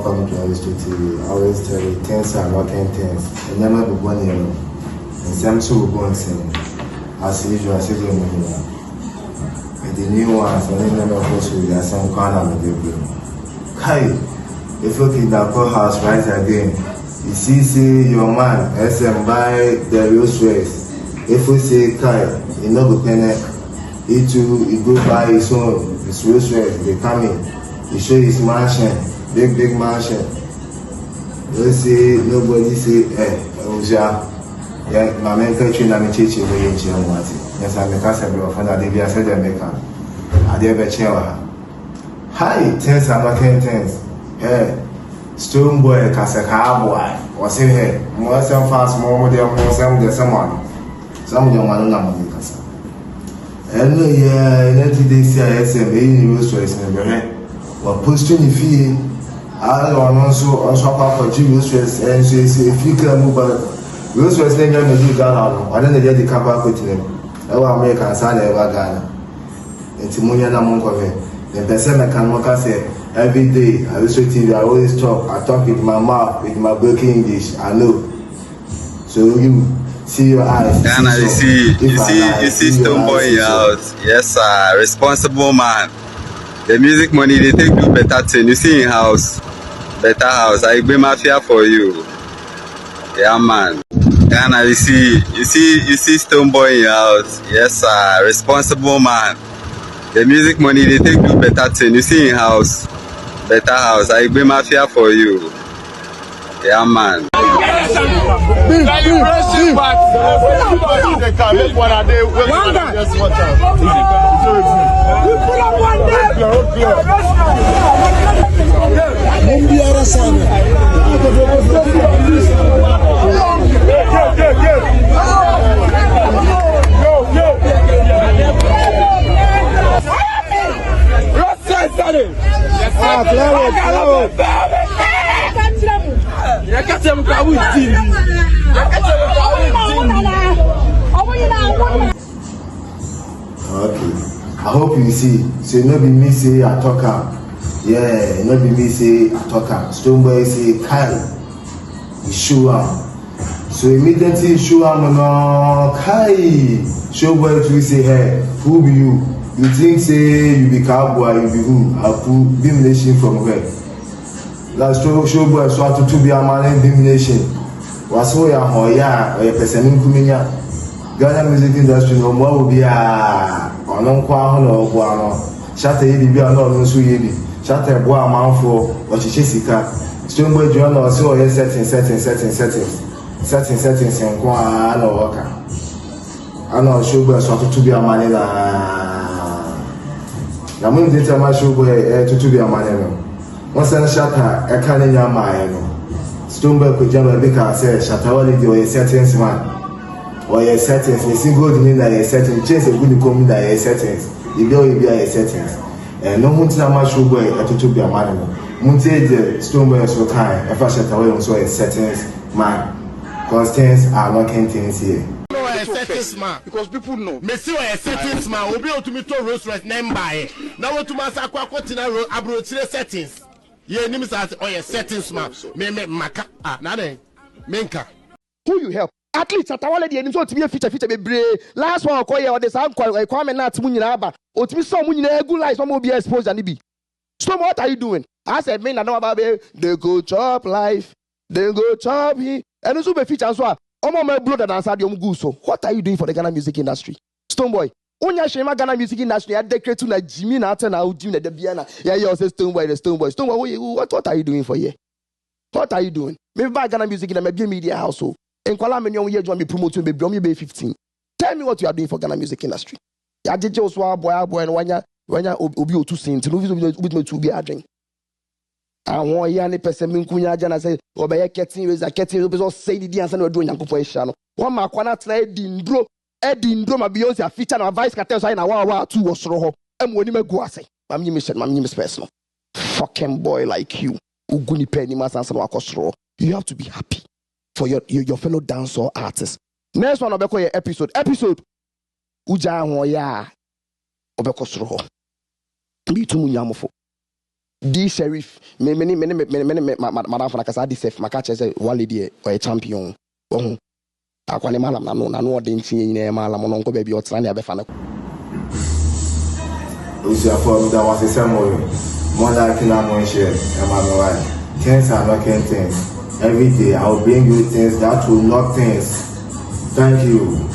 Come to History TV. I always tell you, things are working things. And never be one year. And some so going same. As usual, I said, and the new ones, and then never goes with their some corner of the game. Kai, if you keep that courthouse right again, you see, your man, SM by the real stress. If we say Kai, you know the penny, he go by his own, his real stress, they come in, he show his mansion. Big mansion. You see, nobody say, yeah, my man country na me chichi we in Chile mwati. Yes, I make us a bit of fun. I did be a said American. I did be chewa. Hi, things are not things. Hey, STONEBWOY, SHATTA, or say hey, more some fast, more than more some there's someone. Some young man on the casa. And yeah, 90 days here, SM, in the US, or posting the fee. I also for Jesus and she if you can move those was then you do Ghana. I don't get the capable put them. Our American son ever Ghana. And Timonia Namonko. The person I can work say every day I listen to TV, I always talk. I talk with my mouth, with my broken English. I know. So you see your eyes. Ghana, you see STONEBWOY in your house. Yes, sir. Responsible man. The music money they take do better thing. You see in house, better house. I be mafia for you. Yeah, man. Ghana, you see STONEBWOY in your house. Yes, sir. Responsible man. The music money they take do better thing. You see in house, better house. I be mafia for you. Yeah, man. Okay. I hope you see. So no be me say I talk am. Yeah, no be me say I talk am. STONEBWOY say Kai, he show am. So immediately show am no Kai. SHOWBWOY to say, hey, who be you? You think say you be cowboy, you be who? I put beam nation from where? Last SHOWBWOY so to be a man beam nation. Was so ya hoya or a person in Kumina. Ghana music industry no more will be a on kwa hono guano. SHATTA ye be no so ye be. SHATTA boy man for what she sika. STONEBWOY join us so ye settings and kwa no worker. I know SHOWBWOY so to be a man na mun dita ma SHOWBWOY to be a man. Once and SHATTA a can in your mind. STONEBWOY could jump because SHATTA only do a settings man. Or your settings, a single mean that your settings, just a good coming that your settings. You be a settings. And no Muntina SHOWBWOY to be a man. Munte the STONEBWOY so kind, if I SHATTA also a settings man. Because things are working things here. Settings man, because people know. Messi a settings man, will be able to meet to Rolls Royce name by. Now what to master Quacotina abroad settings. Ye names as or settings man. Me maka nane menka. Who you help? At least at all the end to be a feature be brave. Last one or the sound comment not munaba. Or to be some good life, some will be exposed and be. So what are you doing? I said, men, I know about it. They go chop life, they go chop he, and also be feature as well. My brother and Sadio Muguso. What are you doing for the Ghana music industry? STONEBWOY. Onya shema Ghana music industry. I declare to na Jimmy na ten na Jimmy the Biana. Yeah, you say STONEBWOY, the STONEBWOY. STONEBWOY, what are you doing for here? What are you doing? Maybe buy Ghana music in a maybe media household. And Kuala Menyon year join me promoting me bring me 15. Tell me what you are doing for Ghana music industry. Ya jeje oswa boy and wanya obi otu sin. No with me to be a drink. I want ya ne person minkunya jana say obeye ketin we za ketin we so say di ansa na do nyankopɔ ehia no one ma kwana tena edindro ma Beyonce a feature na vice cartel so na wa two wo soro ho amoni magu ase mam nyi space no fucking boy like you uguni penny masansa na akosoro. You have to be happy for your fellow dancer artists. Next one obeko ye episode uja ho ya obeko soro ho bi tu munyamofo D Sheriff many madam for Nakasa D Sef Makacha say WALE dey or a champion. Oh, akwani malam na no de nti nyina malam no nko ba bi otra na be fa na. Usia for that was a ceremony. More than killer one share. Things are not things. Every day I'll bring you things that will not things. Thank you.